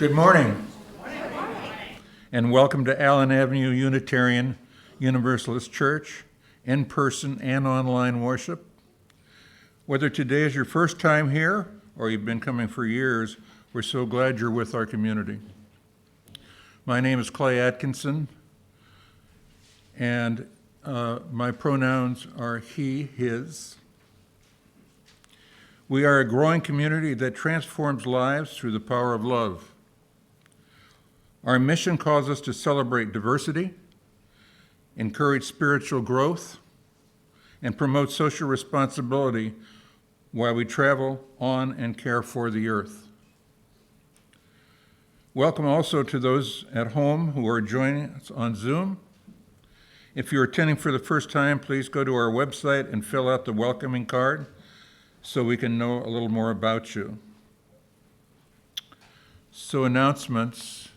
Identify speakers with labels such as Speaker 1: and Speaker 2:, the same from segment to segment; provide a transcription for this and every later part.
Speaker 1: Good morning, and welcome to Allen Avenue Unitarian Universalist Church, in person and online worship. Whether today is your first time here or you've been coming for years, we're so glad you're with our community. My name is Clay Atkinson, and my pronouns are he, his. We are a growing community that transforms lives through the power of love. Our mission calls us to celebrate diversity, encourage spiritual growth, and promote social responsibility while we travel on and care for the earth. Welcome also to those at home who are joining us on Zoom. If you're attending for the first time, please go to our website and fill out the welcoming card so we can know a little more about you. So announcements.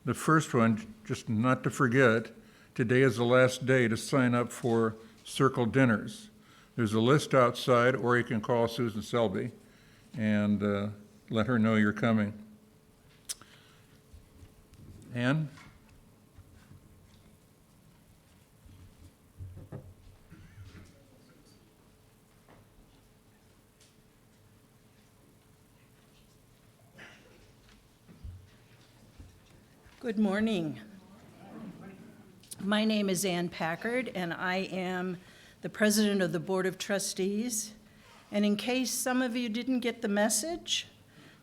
Speaker 1: The first one, just not to forget, today is the last day to sign up for Circle Dinners. There's a list outside, or you can call Susan Selby and let her know you're coming. Ann?
Speaker 2: Good morning. My name is Ann Packard, and I am the president of the Board of Trustees. And in case some of you didn't get the message,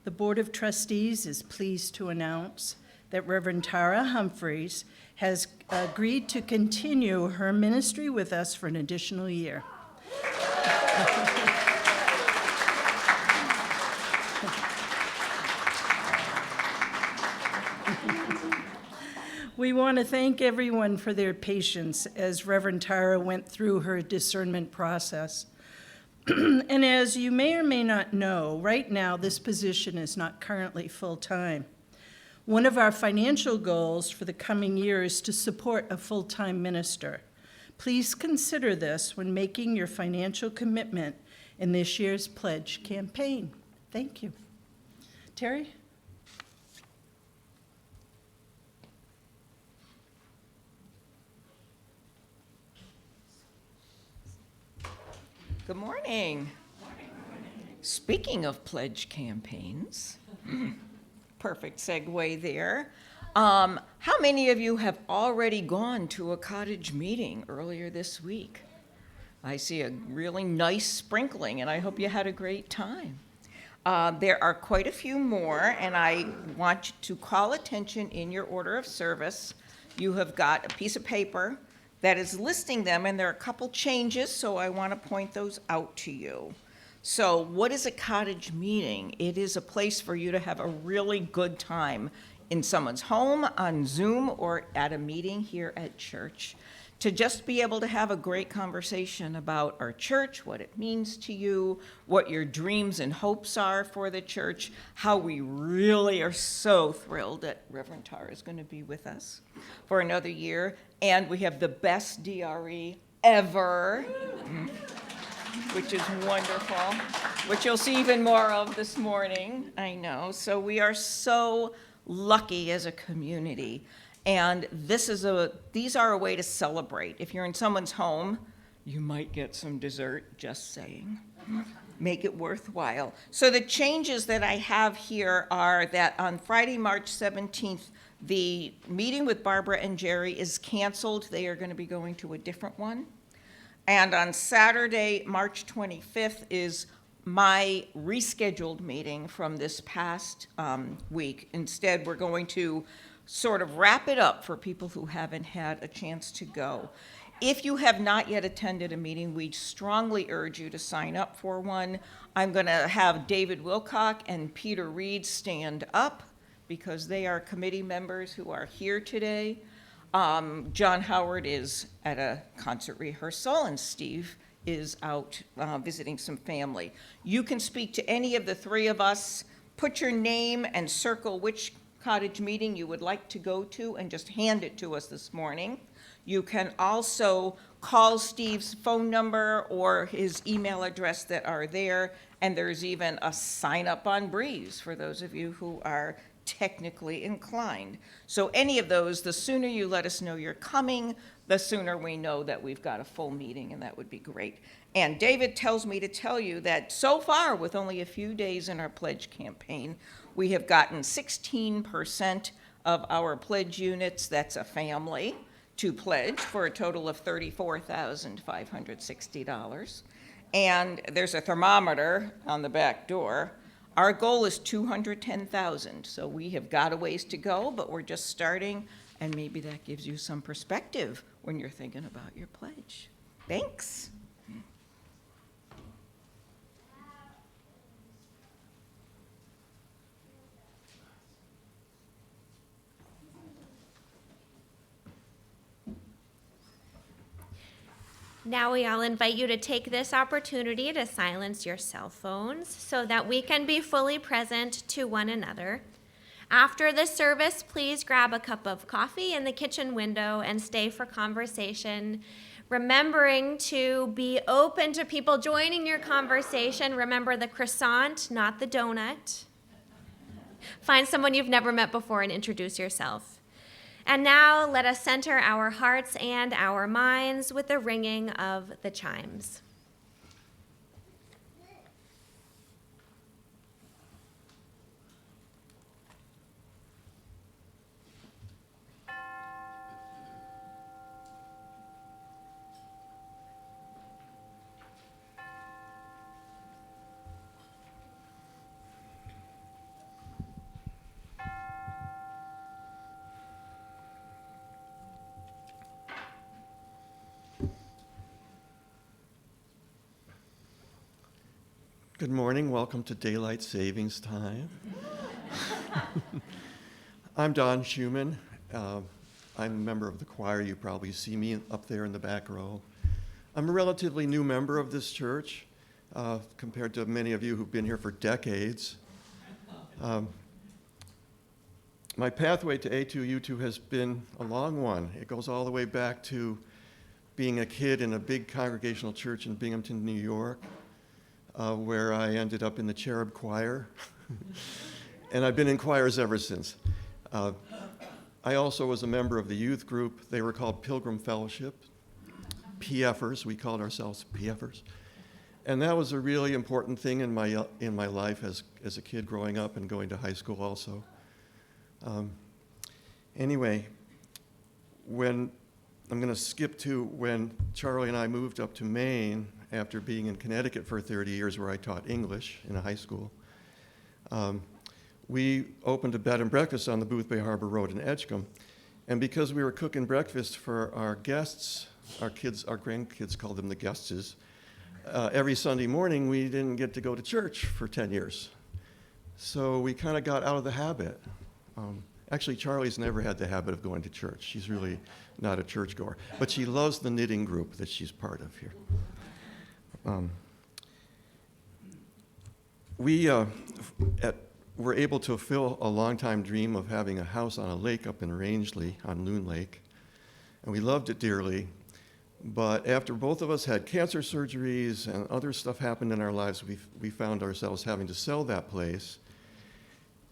Speaker 2: the Board of Trustees is pleased to announce that Reverend Tara Humphries has agreed to continue her ministry with us for an additional year. We want to thank everyone for their patience as Reverend Tara went through her discernment process. And as you may or may not know, right now this position is not currently full-time. One of our financial goals for the coming year is to support a full-time minister. Please consider this when making your financial commitment in this year's pledge campaign. Thank you. Terry?
Speaker 3: Good morning. Speaking of pledge campaigns, perfect segue there. How many of you have already gone to a cottage meeting earlier this week? I see a really nice sprinkling, and I hope you had a great time. There are quite a few more, and I want you to call attention in your order of service. You have got a piece of paper that is listing them, and there are a couple changes, so I want to point those out to you. So what is a cottage meeting? It is a place for you to have a really good time in someone's home, on Zoom, or at a meeting here at church, to just be able to have a great conversation about our church, what it means to you, what your dreams and hopes are for the church, how we really are so thrilled that Reverend Tara is going to be with us for another year, and we have the best DRE ever, which is wonderful, which you'll see even more of this morning, I know. So we are so lucky as a community. And these are a way to celebrate. If you're in someone's home, you might get some dessert, just saying. Make it worthwhile. So the changes that I have here are that on Friday, March 17th, the meeting with Barbara and Jerry is canceled. They are going to be going to a different one. And on Saturday, March 25th, is my rescheduled meeting from this past week. Instead, we're going to sort of wrap it up for people who haven't had a chance to go. If you have not yet attended a meeting, we strongly urge you to sign up for one. I'm going to have David Wilcock and Peter Reed stand up because they are committee members who are here today. John Howard is at a concert rehearsal, and Steve is out visiting some family. You can speak to any of the three of us, put your name and circle which cottage meeting you would like to go to, and just hand it to us this morning. You can also call Steve's phone number or his email address that are there, and there's even a sign up on Breeze for those of you who are technically inclined. So any of those, the sooner you let us know you're coming, the sooner we know that we've got a full meeting, and that would be great. And David tells me to tell you that so far, with only a few days in our pledge campaign, we have gotten 16% of our pledge units, that's a family, to pledge for a total of $34,560. And there's a thermometer on the back door. Our goal is 210,000, so we have got a ways to go, but we're just starting, and maybe that gives you some perspective when you're thinking about your pledge. Thanks.
Speaker 4: Now we all invite you to take this opportunity to silence your cell phones so that we can be fully present to one another. After the service, please grab a cup of coffee in the kitchen window and stay for conversation, remembering to be open to people joining your conversation. Remember the croissant, not the donut. Find someone you've never met before and introduce yourself. And now let us center our hearts and our minds with the ringing of the chimes.
Speaker 5: Good morning. Welcome to Daylight Savings Time. I'm Don Schumann. I'm a member of the choir. You probably see me up there in the back row. I'm a relatively new member of this church compared to many of you who've been here for decades. My pathway to A2U2 has been a long one. It goes all the way back to being a kid in a big congregational church in Binghamton, New York, where I ended up in the cherub choir. And I've been in choirs ever since. I also was a member of the youth group. They were called Pilgrim Fellowship, PFers. We called ourselves PFers. And that was a really important thing in my life as a kid growing up and going to high school also. Anyway, I'm going to skip to when Charlie and I moved up to Maine after being in Connecticut for 30 years where I taught English in a high school. We opened a bed and breakfast on the Boothbay Harbor Road in Edgecombe. And because we were cooking breakfast for our guests, our grandkids called them the guestses, every Sunday morning we didn't get to go to church for 10 years. So we kind of got out of the habit. Actually, Charlie's never had the habit of going to church. She's really not a churchgoer. But she loves the knitting group that she's part of here. We were able to fulfill a long-time dream of having a house on a lake up in Rangeley on Loon Lake, and we loved it dearly. But after both of us had cancer surgeries and other stuff happened in our lives, we found ourselves having to sell that place,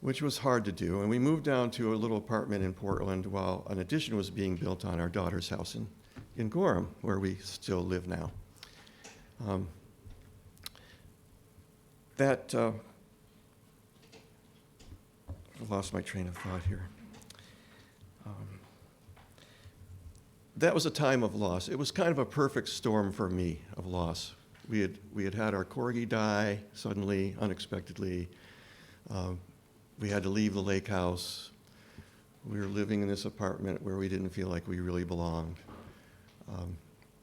Speaker 5: which was hard to do. And we moved down to a little apartment in Portland while an addition was being built on our daughter's house in Gorham, where we still live now. I lost my train of thought here. That was a time of loss. It was kind of a perfect storm for me of loss. We had our corgi die suddenly, unexpectedly. We had to leave the lake house. We were living in this apartment where we didn't feel like we really belonged.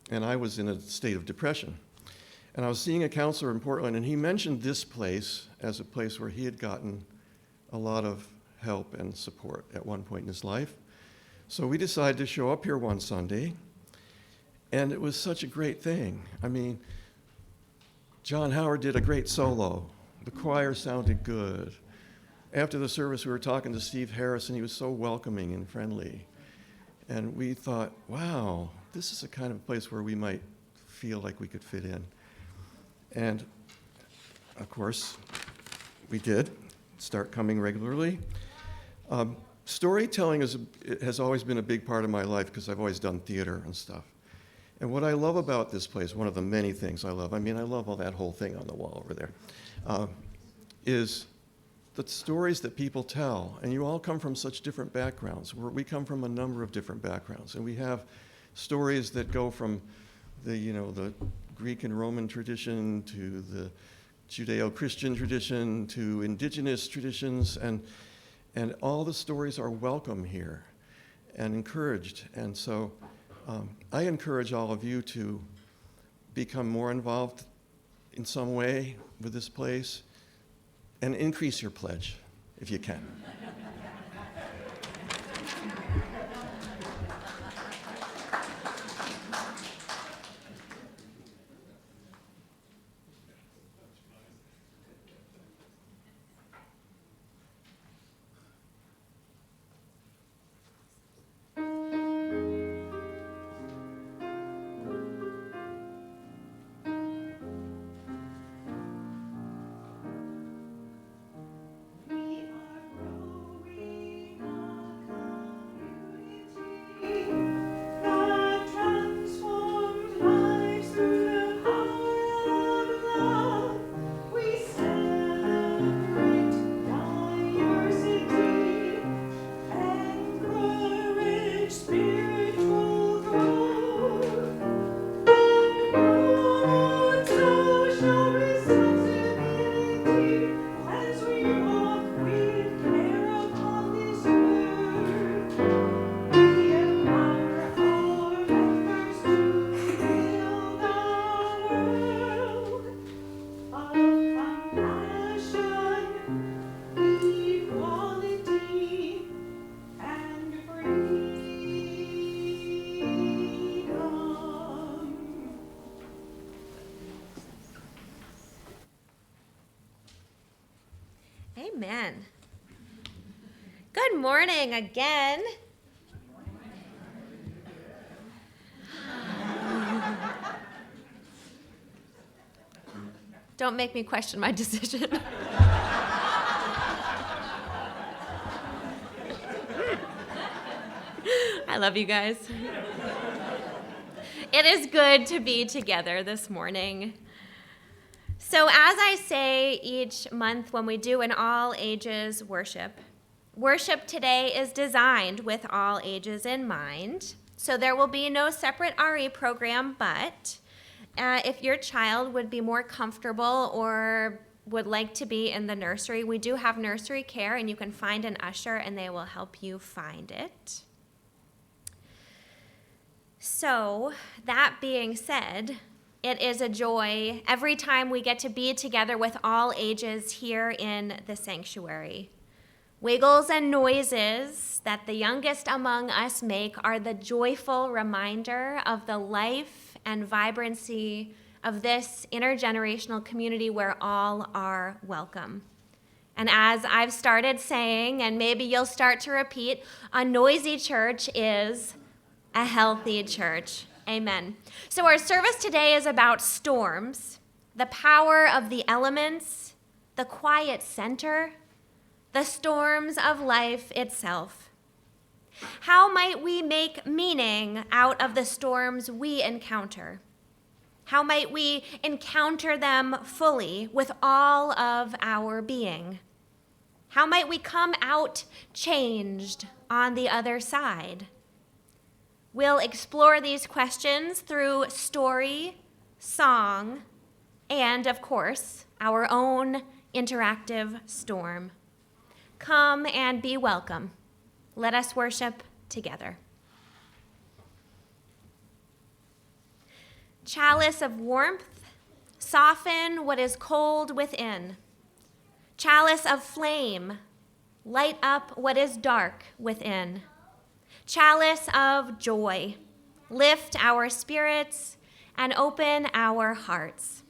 Speaker 5: And I was in a state of depression. And I was seeing a counselor in Portland, and he mentioned this place as a place where he had gotten a lot of help and support at one point in his life. So we decided to show up here one Sunday, and it was such a great thing. I mean, John Howard did a great solo. The choir sounded good. After the service, we were talking to Steve Harris, and he was so welcoming and friendly. And we thought, wow, this is the kind of place where we might feel like we could fit in. And, of course, we did start coming regularly. Storytelling has always been a big part of my life because I've always done theater and stuff. And what I love about this place, one of the many things I love, I love all that whole thing on the wall over there, is the stories that people tell. And you all come from such different backgrounds. We come from a number of different backgrounds. And we have stories that go from the Greek and Roman tradition to the Judeo-Christian tradition to indigenous traditions. And all the stories are welcome here and encouraged. And so I encourage all of you to become more involved in some way with this place and increase your pledge if you can.
Speaker 4: Amen. Good morning again. Don't make me question my decision. I love you guys. It is good to be together this morning. So as I say each month when we do an all ages worship, worship today is designed with all ages in mind. So there will be no separate RE program, but if your child would be more comfortable or would like to be in the nursery, we do have nursery care, and you can find an usher and they will help you find it. So that being said, it is a joy every time we get to be together with all ages here in the sanctuary. Wiggles and noises that the youngest among us make are the joyful reminder of the life and vibrancy of this intergenerational community where all are welcome. And as I've started saying, and maybe you'll start to repeat, a noisy church is a healthy church. Amen. So our service today is about storms, the power of the elements, the quiet center, the storms of life itself. How might we make meaning out of the storms we encounter? How might we encounter them fully with all of our being? How might we come out changed on the other side? We'll explore these questions through story, song, and, of course, our own interactive storm. Come and be welcome. Let us worship together. Chalice of warmth, soften what is cold within. Chalice of flame, light up what is dark within. Chalice of joy, lift our spirits and open our hearts.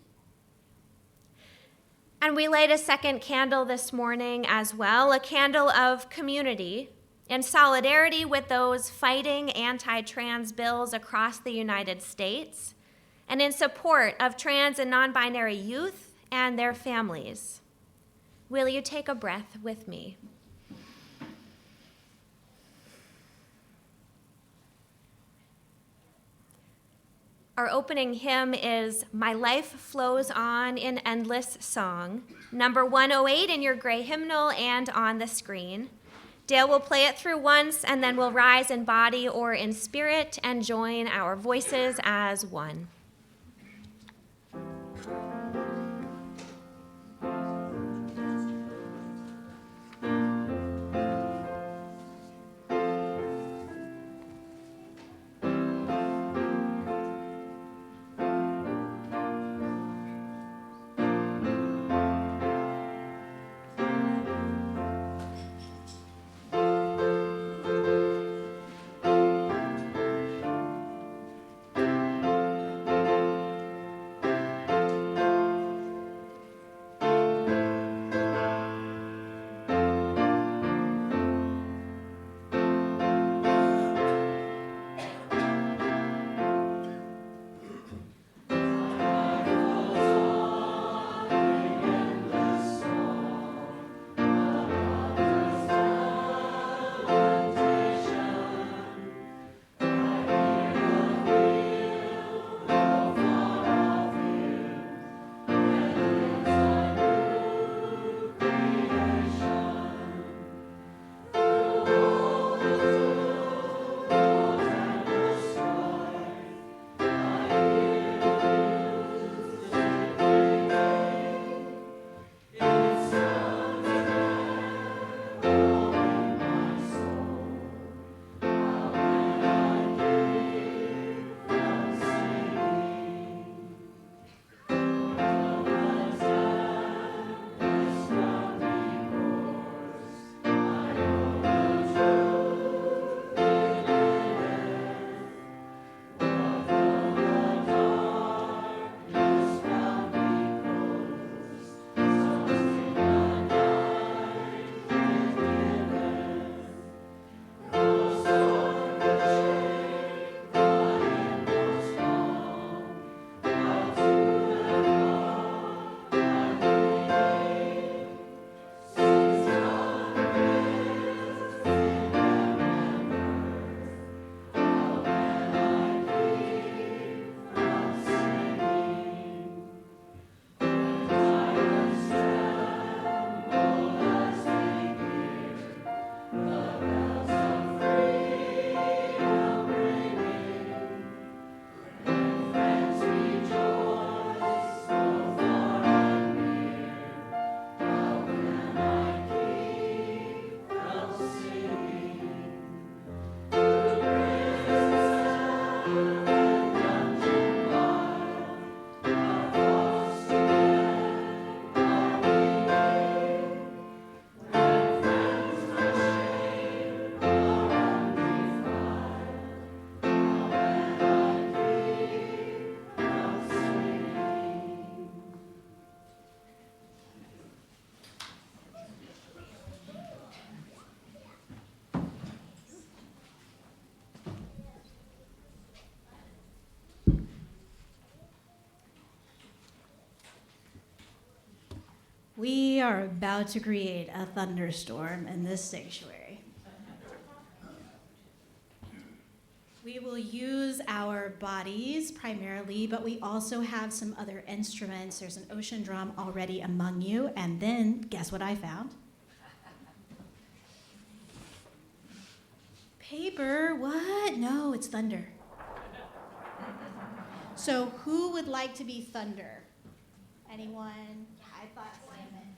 Speaker 4: And we light a second candle this morning as well, a candle of community in solidarity with those fighting anti-trans bills across the United States and in support of trans and non-binary youth and their families. Will you take a breath with me? Our opening hymn is My Life Flows On in Endless Song, number 108 in your gray hymnal and on the screen. Dale will play it through once, and then we'll rise in body or in spirit and join our voices as one.
Speaker 6: We are about to create a thunderstorm in this sanctuary. We will use our bodies primarily, but we also have some other instruments. There's an ocean drum already among you, and then guess what I found? Paper, what? No, it's thunder. So who would like to be thunder? Anyone? I thought Simon.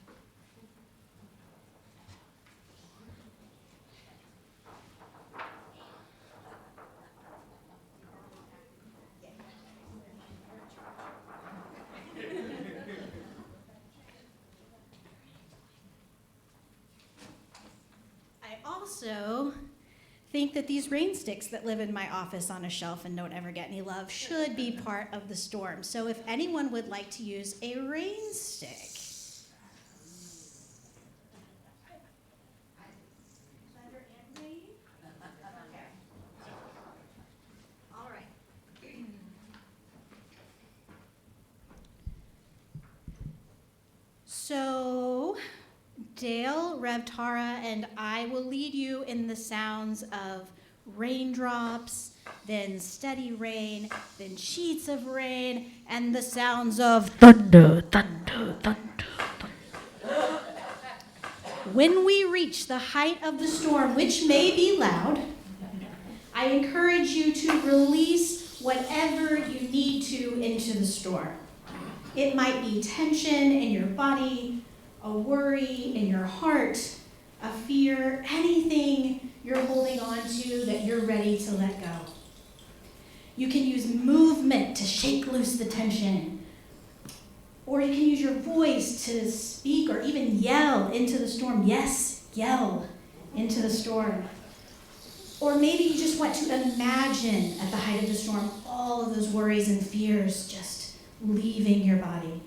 Speaker 6: I also think that these rain sticks that live in my office on a shelf and don't ever get any love should be part of the storm. So if anyone would like to use a rain stick. All right. So Dale, Rev Tara, and I will lead you in the sounds of raindrops, then steady rain, then sheets of rain, and the sounds of thunder, thunder, thunder, thunder. When we reach the height of the storm, which may be loud, I encourage you to release whatever you need to into the storm. It might be tension in your body, a worry in your heart, a fear, anything you're holding on to that you're ready to let go. You can use movement to shake loose the tension, or you can use your voice to speak or even yell into the storm. Yes, yell into the storm. Or maybe you just want to imagine at the height of the storm all of those worries and fears just leaving your body.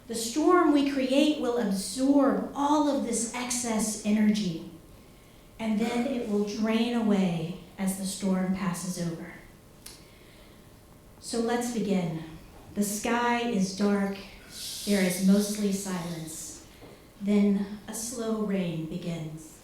Speaker 6: The storm we create will absorb all of this excess energy, and then it will drain away as the storm passes over. So let's begin. The sky is dark, there is mostly silence. Then a slow rain begins.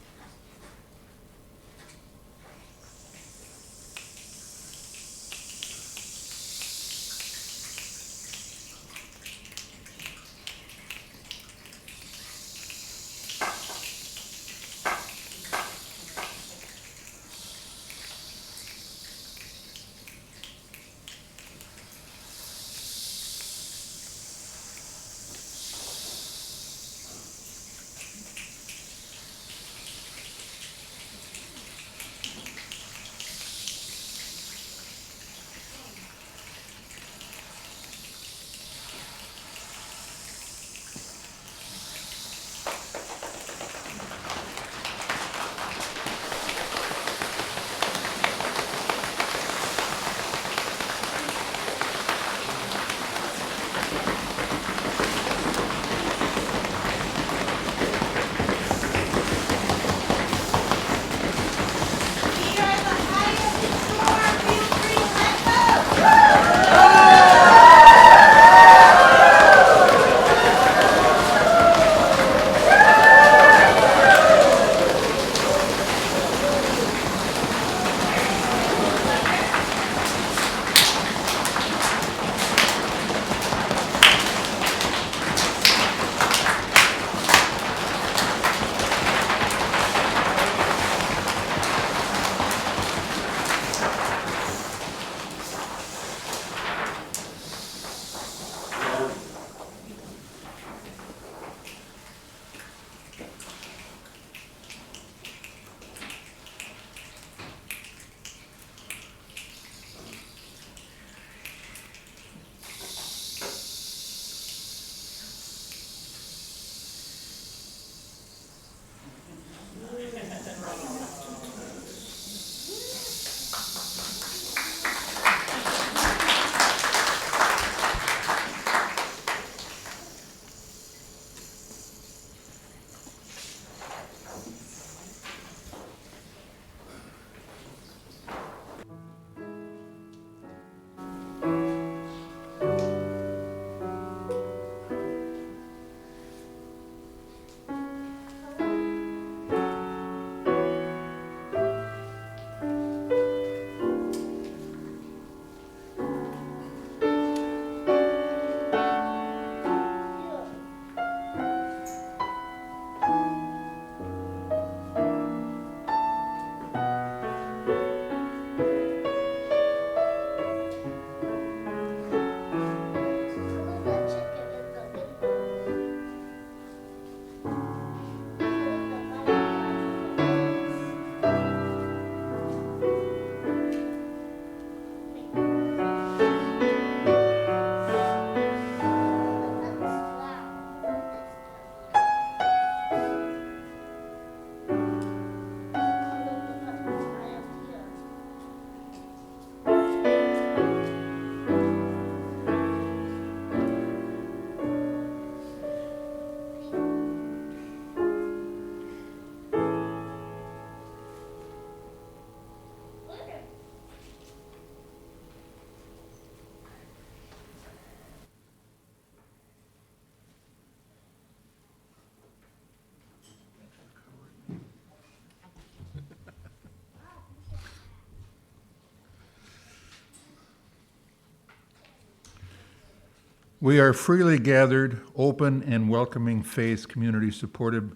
Speaker 1: We are freely gathered, open, and welcoming faith community supported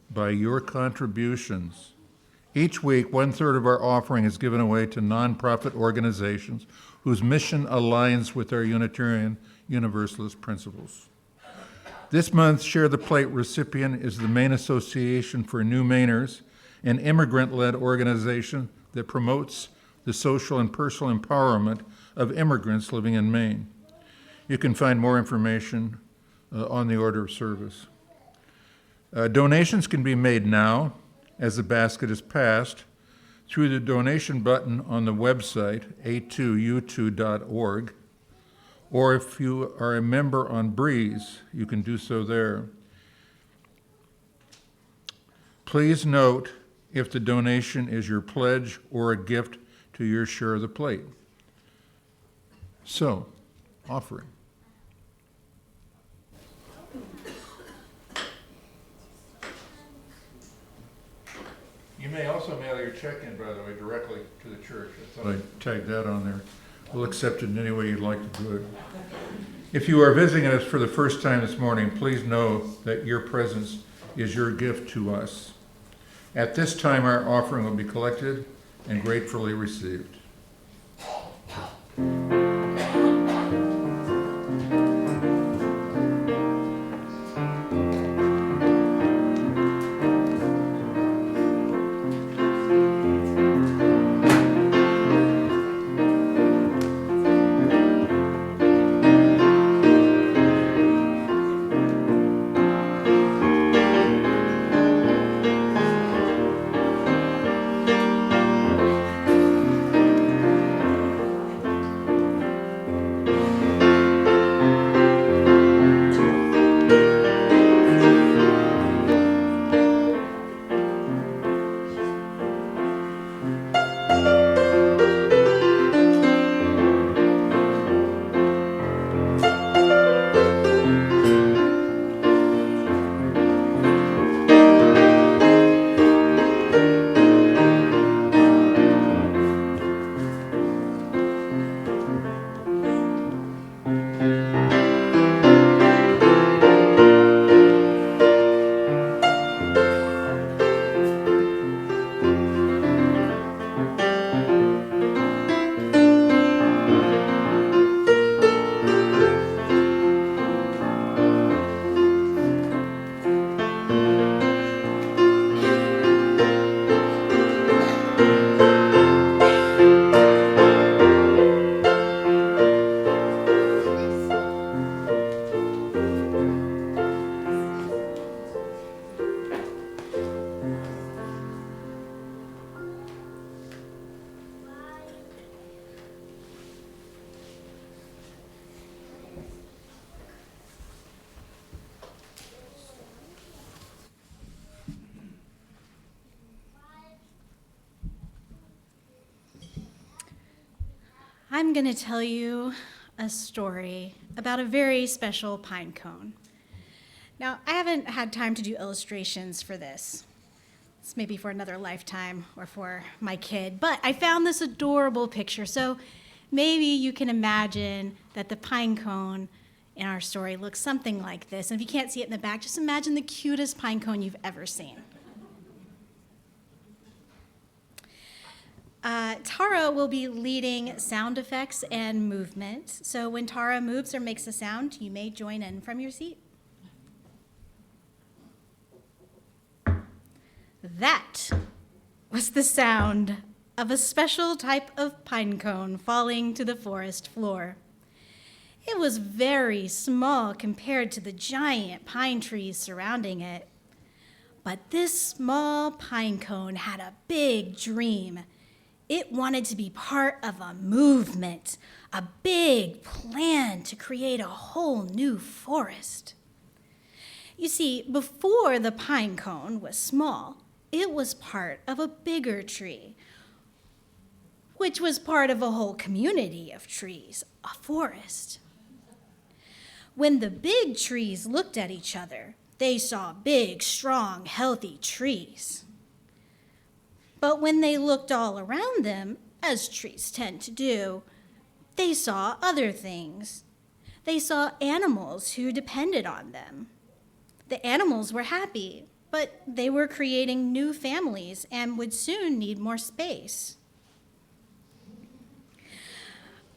Speaker 1: by your contributions. Each week, 1/3 of our offering is given away to nonprofit organizations whose mission aligns with our Unitarian Universalist principles. This month's Share the Plate recipient is the Maine Association for New Mainers, an immigrant-led organization that promotes the social and personal empowerment of immigrants living in Maine. You can find more information on the order of service. Donations can be made now, as the basket is passed, through the donation button on the website, A2U2.org, or if you are a member on Breeze, you can do so there. Please note if the donation is your pledge or a gift to your Share of the Plate. So, offering. You may also mail your check in, by the way, directly to the church. I thought I'd tag that on there. We'll accept it in any way you'd like to do it. If you are visiting us for the first time this morning, please know that your presence is your gift to us. At this time, our offering will be collected and gratefully received.
Speaker 6: I'm going to tell you a story about a very special pine cone. Now, I haven't had time to do illustrations for this. It's maybe for another lifetime or for my kid, but I found this adorable picture, so maybe you can imagine that the pine cone in our story looks something like this. And if you can't see it in the back, just imagine the cutest pine cone you've ever seen. Tara will be leading sound effects and movement. So when Tara moves or makes a sound, you may join in from your seat. That was the sound of a special type of pine cone falling to the forest floor. It was very small compared to the giant pine trees surrounding it. But this small pine cone had a big dream. It wanted to be part of a movement, a big plan to create a whole new forest. You see, before the pine cone was small, it was part of a bigger tree, which was part of a whole community of trees, a forest. When the big trees looked at each other, they saw big, strong, healthy trees. But when they looked all around them, as trees tend to do, they saw other things. They saw animals who depended on them. The animals were happy, but they were creating new families and would soon need more space.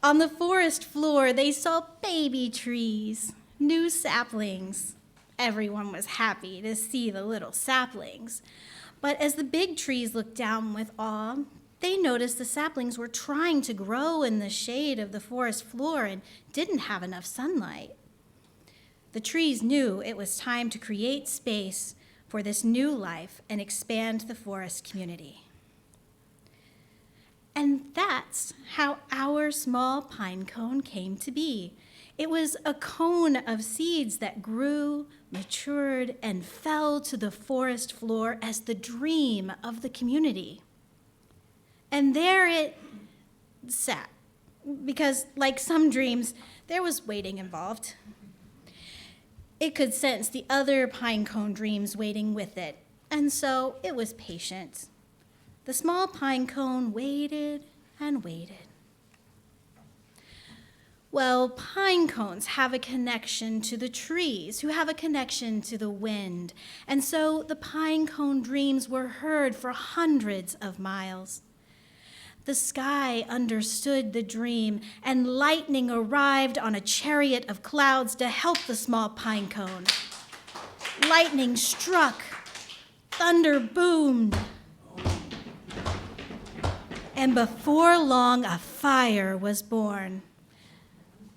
Speaker 6: On the forest floor, they saw baby trees, new saplings. Everyone was happy to see the little saplings. But as the big trees looked down with awe, they noticed the saplings were trying to grow in the shade of the forest floor and didn't have enough sunlight. The trees knew it was time to create space for this new life and expand the forest community. And that's how our small pine cone came to be. It was a cone of seeds that grew, matured, and fell to the forest floor as the dream of the community. And there it sat, because like some dreams, there was waiting involved. It could sense the other pine cone dreams waiting with it, and so it was patient. The small pine cone waited and waited. Well, pine cones have a connection to the trees, who have a connection to the wind, and so the pine cone dreams were heard for hundreds of miles. The sky understood the dream, and lightning arrived on a chariot of clouds to help the small pine cone. Lightning struck, thunder boomed, and before long a fire was born.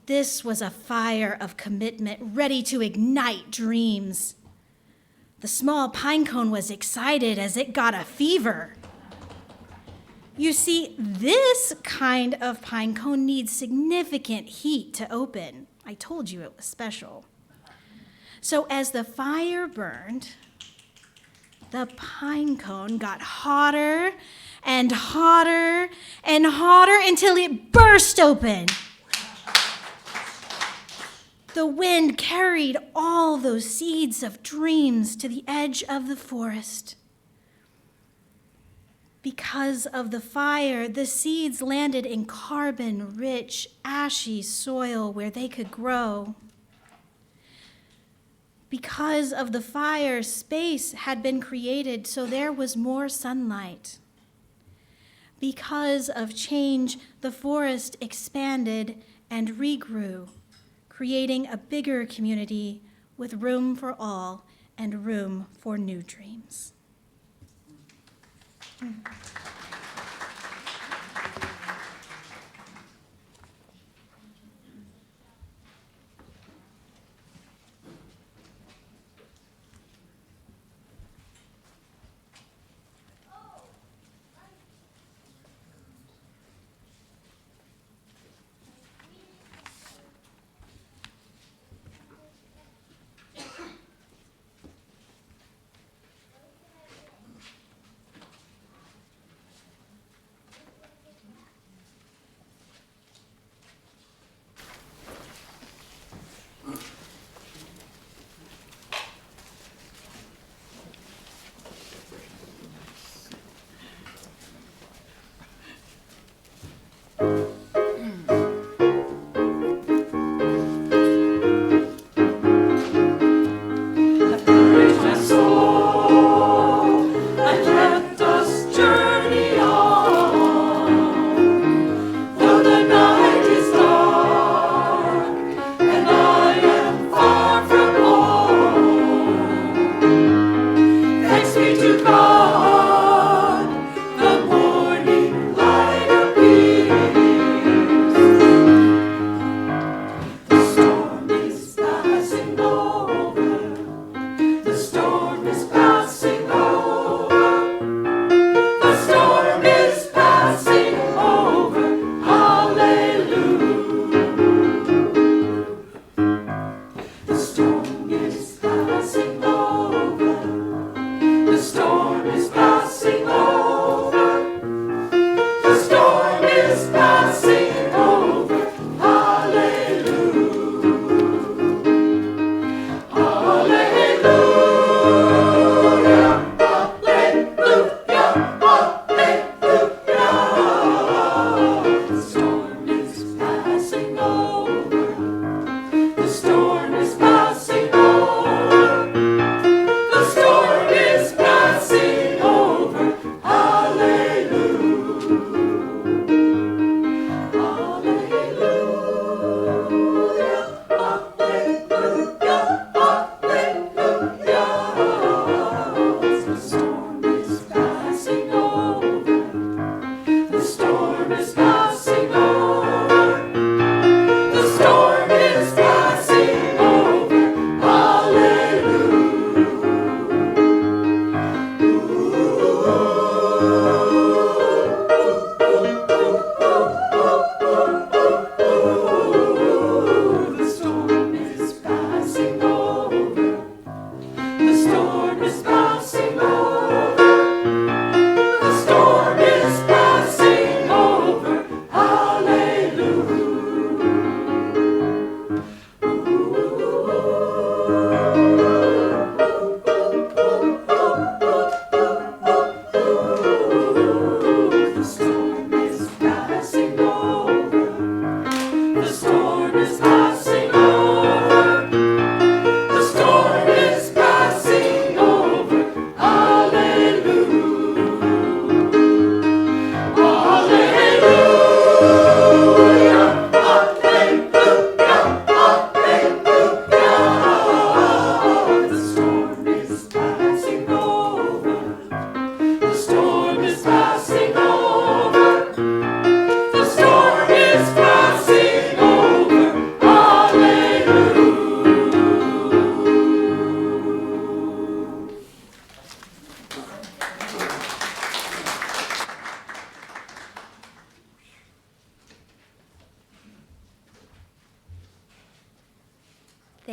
Speaker 6: This was a fire of commitment, ready to ignite dreams. The small pine cone was excited as it got a fever. You see, this kind of pine cone needs significant heat to open. I told you it was special. So as the fire burned, the pine cone got hotter and hotter and hotter until it burst open. The wind carried all those seeds of dreams to the edge of the forest. Because of the fire, the seeds landed in carbon-rich, ashy soil where they could grow. Because of the fire, space had been created so there was more sunlight. Because of change, the forest expanded and regrew, creating a bigger community with room for all and room for new dreams.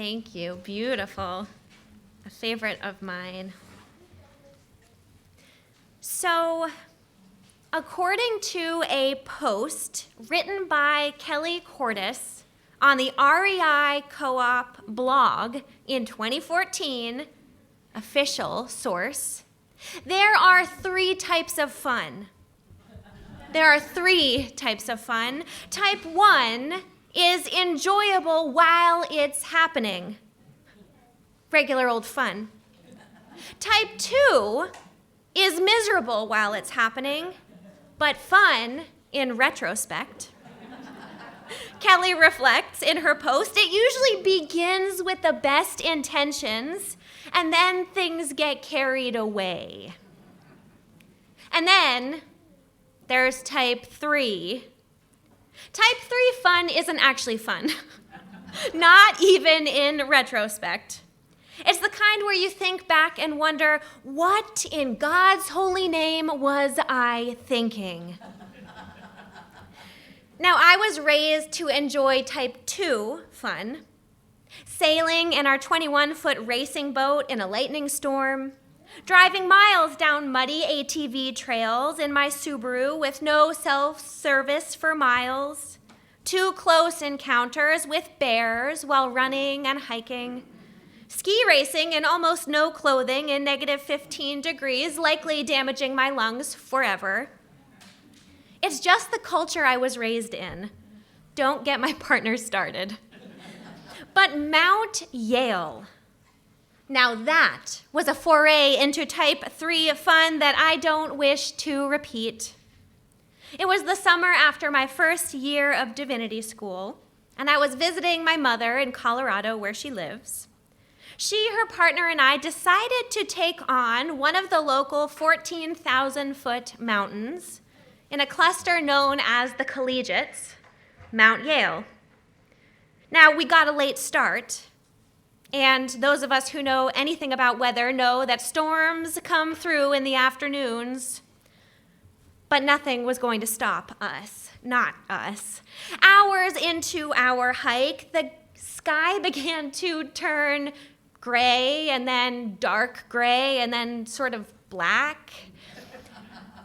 Speaker 4: Thank you. Beautiful. A favorite of mine. So, according to a post written by Kelly Cordes on the REI Co-op blog in 2014, official source, there are 3 types of fun. There are 3 types of fun. Type 1 is enjoyable while it's happening. Regular old fun. Type 2 is miserable while it's happening, but fun in retrospect. Kelly reflects in her post, it usually begins with the best intentions, and then things get carried away. And then there's type 3. Type 3 fun isn't actually fun, not even in retrospect. It's the kind where you think back and wonder, what in God's holy name was I thinking? Now, I was raised to enjoy type 2 fun, sailing in our 21-foot racing boat in a lightning storm, driving miles down muddy ATV trails in my Subaru with no self-service for miles, 2 close encounters with bears while running and hiking, ski racing in almost no clothing in negative 15 degrees, likely damaging my lungs forever. It's just the culture I was raised in. Don't get my partner started. But Mount Yale. Now that was a foray into type 3 fun that I don't wish to repeat. It was the summer after my first year of divinity school, and I was visiting my mother in Colorado where she lives. She, her partner, and I decided to take on one of the local 14,000-foot mountains in a cluster known as the Collegiates, Mount Yale. Now, we got a late start, and those of us who know anything about weather know that storms come through in the afternoons, but nothing was going to stop us, not us. Hours into our hike, the sky began to turn gray, and then dark gray, and then sort of black.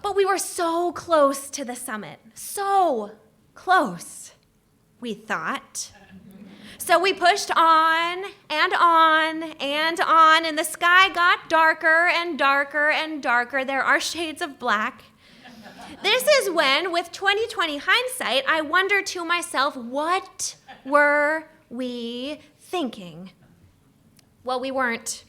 Speaker 4: But we were so close to the summit, so close, we thought. So we pushed on and on and on, and the sky got darker and darker and darker. There are shades of black. This is when, with 20/20 hindsight, I wonder to myself, what were we thinking? Well, we weren't.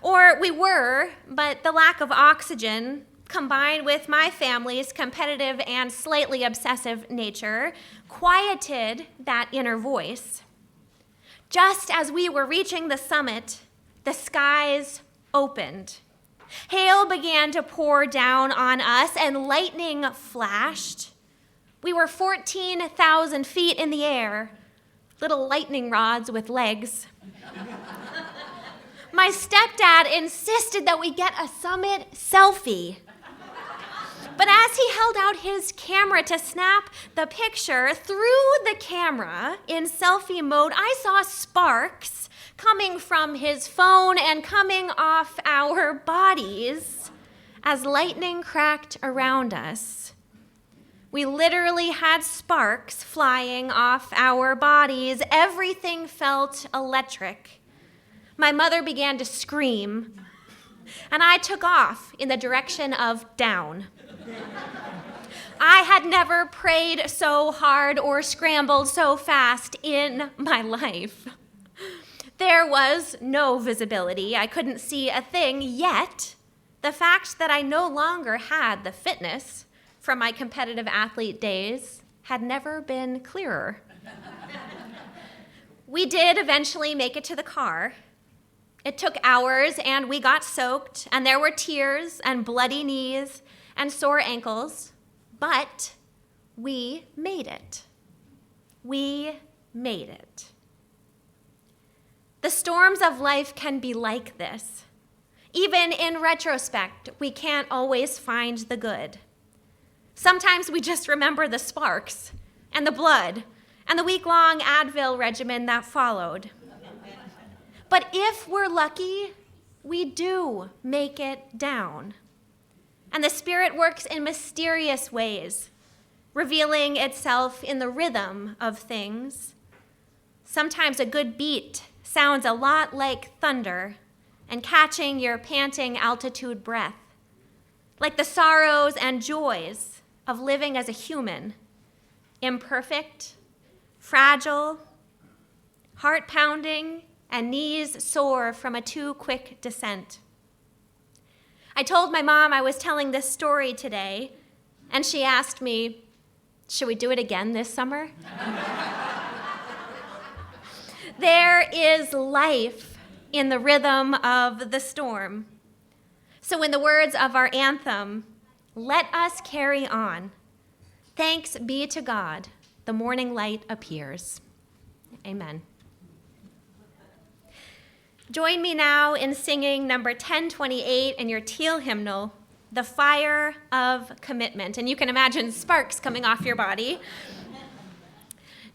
Speaker 4: Or we were, but the lack of oxygen, combined with my family's competitive and slightly obsessive nature, quieted that inner voice. Just as we were reaching the summit, the skies opened. Hail began to pour down on us, and lightning flashed. We were 14,000 feet in the air, little lightning rods with legs. My stepdad insisted that we get a summit selfie. But as he held out his camera to snap the picture, through the camera, in selfie mode, I saw sparks coming from his phone and coming off our bodies as lightning cracked around us. We literally had sparks flying off our bodies. Everything felt electric. My mother began to scream, and I took off in the direction of down. I had never prayed so hard or scrambled so fast in my life. There was no visibility. I couldn't see a thing, yet the fact that I no longer had the fitness from my competitive athlete days had never been clearer. We did eventually make it to the car. It took hours, and we got soaked, and there were tears and bloody knees and sore ankles, but we made it. We made it. The storms of life can be like this. Even in retrospect, we can't always find the good. Sometimes we just remember the sparks and the blood and the week-long Advil regimen that followed. But if we're lucky, we do make it down. And the Spirit works in mysterious ways, revealing itself in the rhythm of things. Sometimes a good beat sounds a lot like thunder and catching your panting altitude breath, like the sorrows and joys of living as a human, imperfect, fragile, heart pounding, and knees sore from a too quick descent. I told my mom I was telling this story today, and she asked me, should we do it again this summer? There is life in the rhythm of the storm. So in the words of our anthem, let us carry on. Thanks be to God, the morning light appears. Amen. Join me now in singing number 1028 in your teal hymnal, The Fire of Commitment. And you can imagine sparks coming off your body.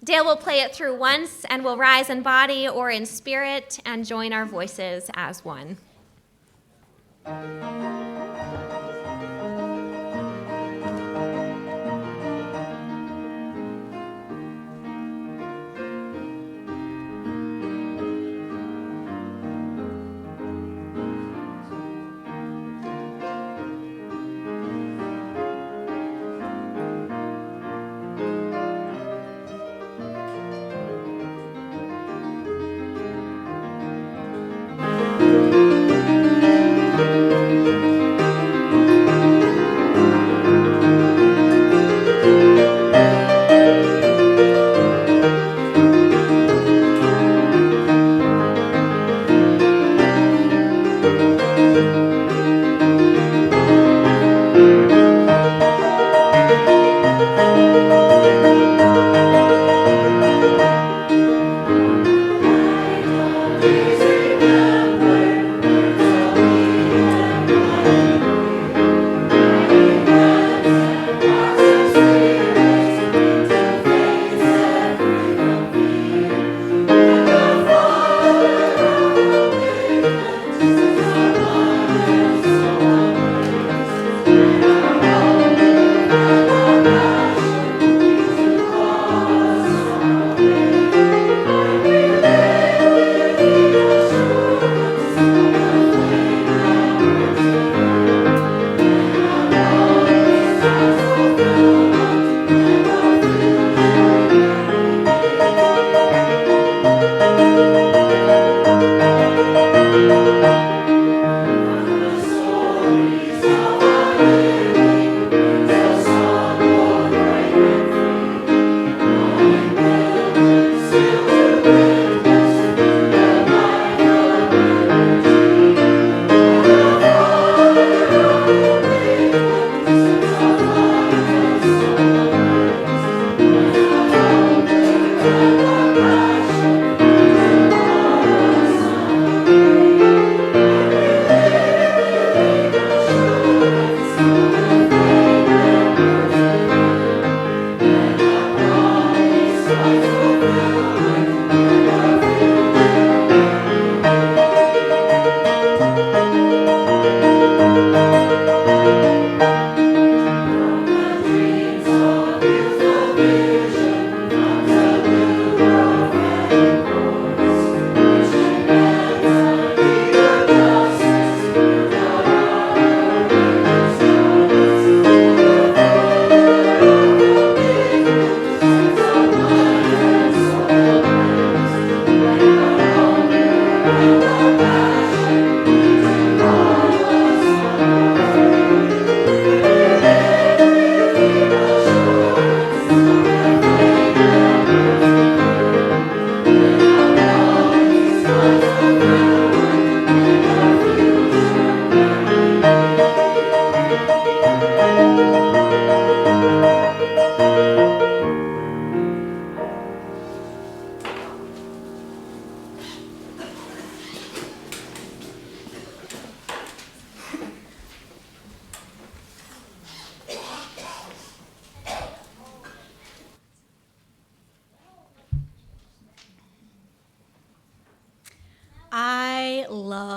Speaker 4: Dale will play it through once, and we'll rise in body or in spirit and join our voices as one.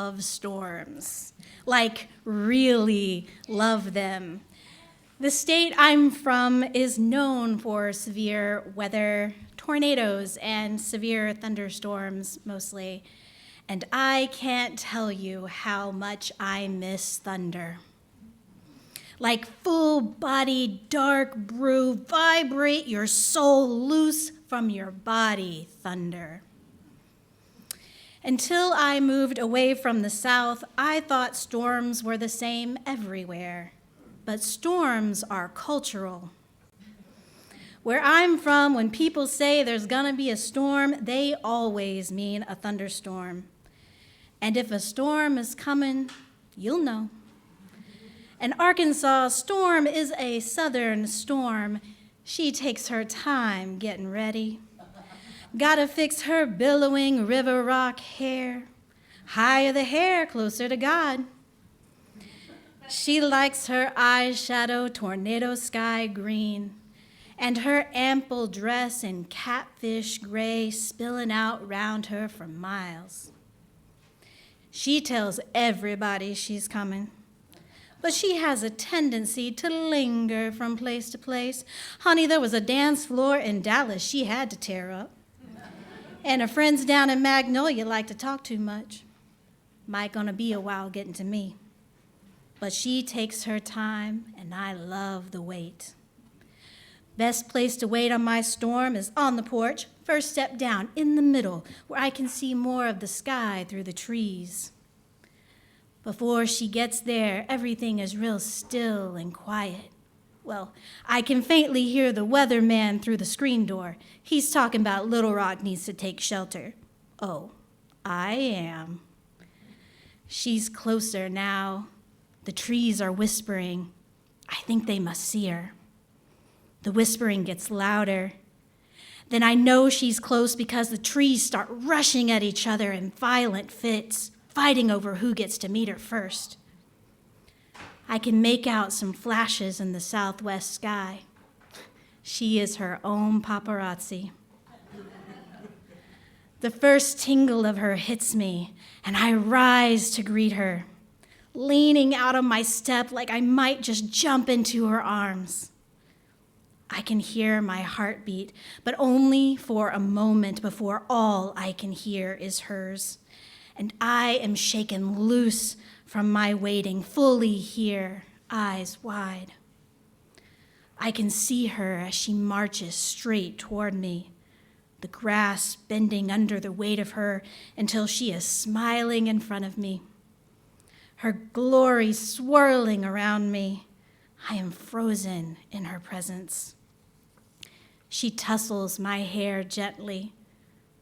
Speaker 6: love storms. Like, really love them. The state I'm from is known for severe weather, tornadoes, and severe thunderstorms mostly. And I can't tell you how much I miss thunder. Like full-bodied dark brew, vibrate your soul loose from your body, thunder. Until I moved away from the South, I thought storms were the same everywhere. But storms are cultural. Where I'm from, when people say there's gonna be a storm, they always mean a thunderstorm. And if a storm is coming, you'll know. An Arkansas storm is a southern storm. She takes her time getting ready. Gotta fix her billowing river rock hair. Higher the hair, closer to God. She likes her eyeshadow tornado sky green and her ample dress in catfish gray spilling out round her for miles. She tells everybody she's coming, but she has a tendency to linger from place to place. Honey, there was a dance floor in Dallas she had to tear up. And her friends down in Magnolia like to talk too much. Might gonna be a while getting to me. But she takes her time, and I love the wait. Best place to wait on my storm is on the porch, first step down in the middle, where I can see more of the sky through the trees. Before she gets there, everything is real still and quiet. Well, I can faintly hear the weatherman through the screen door. He's talking about Little Rock needs to take shelter. Oh, I am. She's closer now. The trees are whispering. I think they must see her. The whispering gets louder. Then I know she's close because the trees start rushing at each other in violent fits, fighting over who gets to meet her first. I can make out some flashes in the southwest sky. She is her own paparazzi. The first tingle of her hits me, and I rise to greet her, leaning out of my step like I might just jump into her arms. I can hear my heartbeat, but only for a moment before all I can hear is hers. And I am shaken loose from my waiting, fully here, eyes wide. I can see her as she marches straight toward me, the grass bending under the weight of her until she is smiling in front of me. Her glory swirling around me. I am frozen in her presence. She tussles my hair gently,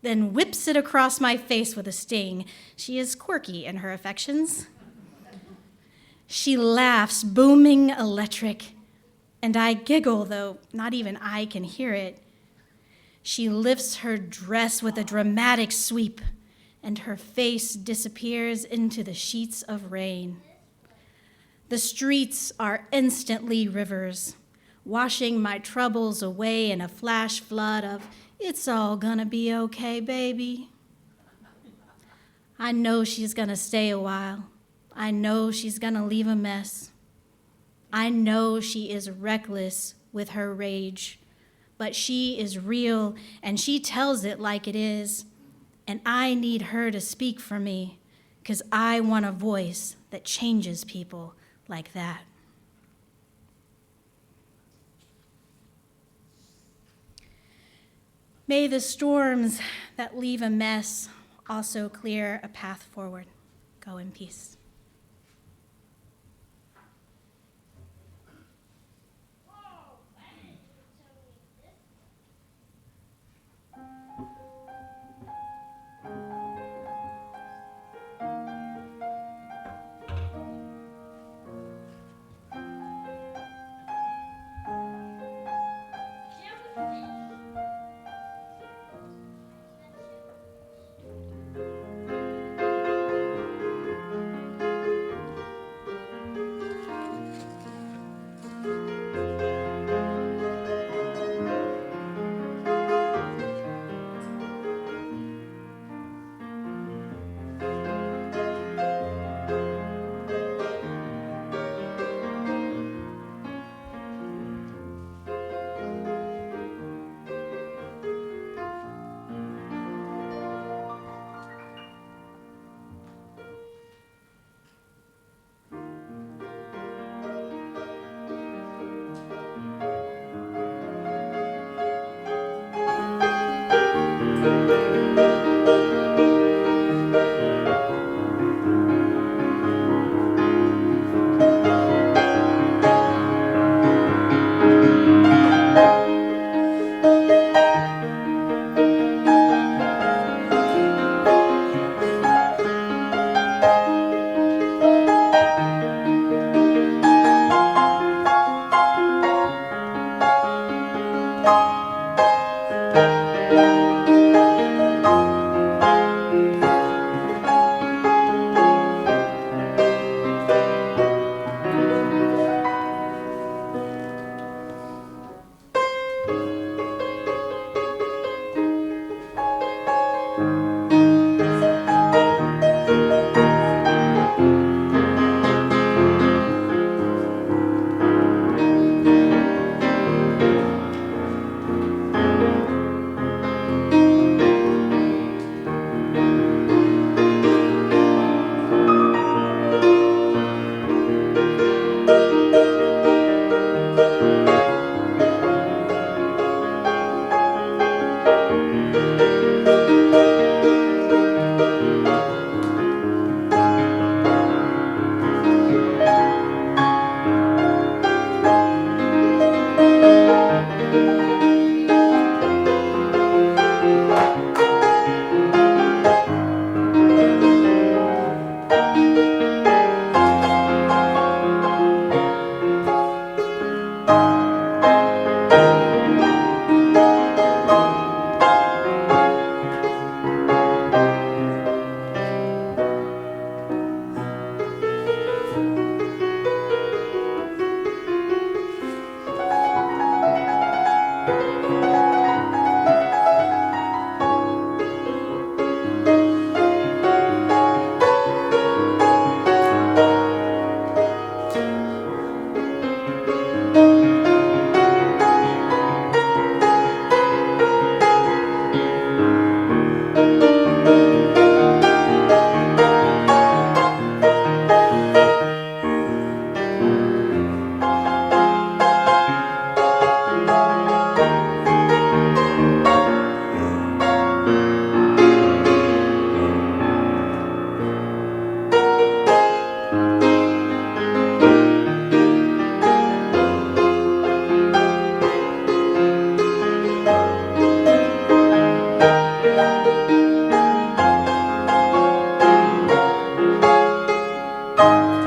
Speaker 6: then whips it across my face with a sting. She is quirky in her affections. She laughs, booming electric, and I giggle, though not even I can hear it. She lifts her dress with a dramatic sweep, and her face disappears into the sheets of rain. The streets are instantly rivers, washing my troubles away in a flash flood of, "It's all gonna be okay, baby." I know she's gonna stay a while. I know she's gonna leave a mess. I know she is reckless with her rage, but she is real and she tells it like it is. And I need her to speak for me, 'cause I want a voice that changes people like that. May the storms that leave a mess also clear a path forward. Go in peace. Thank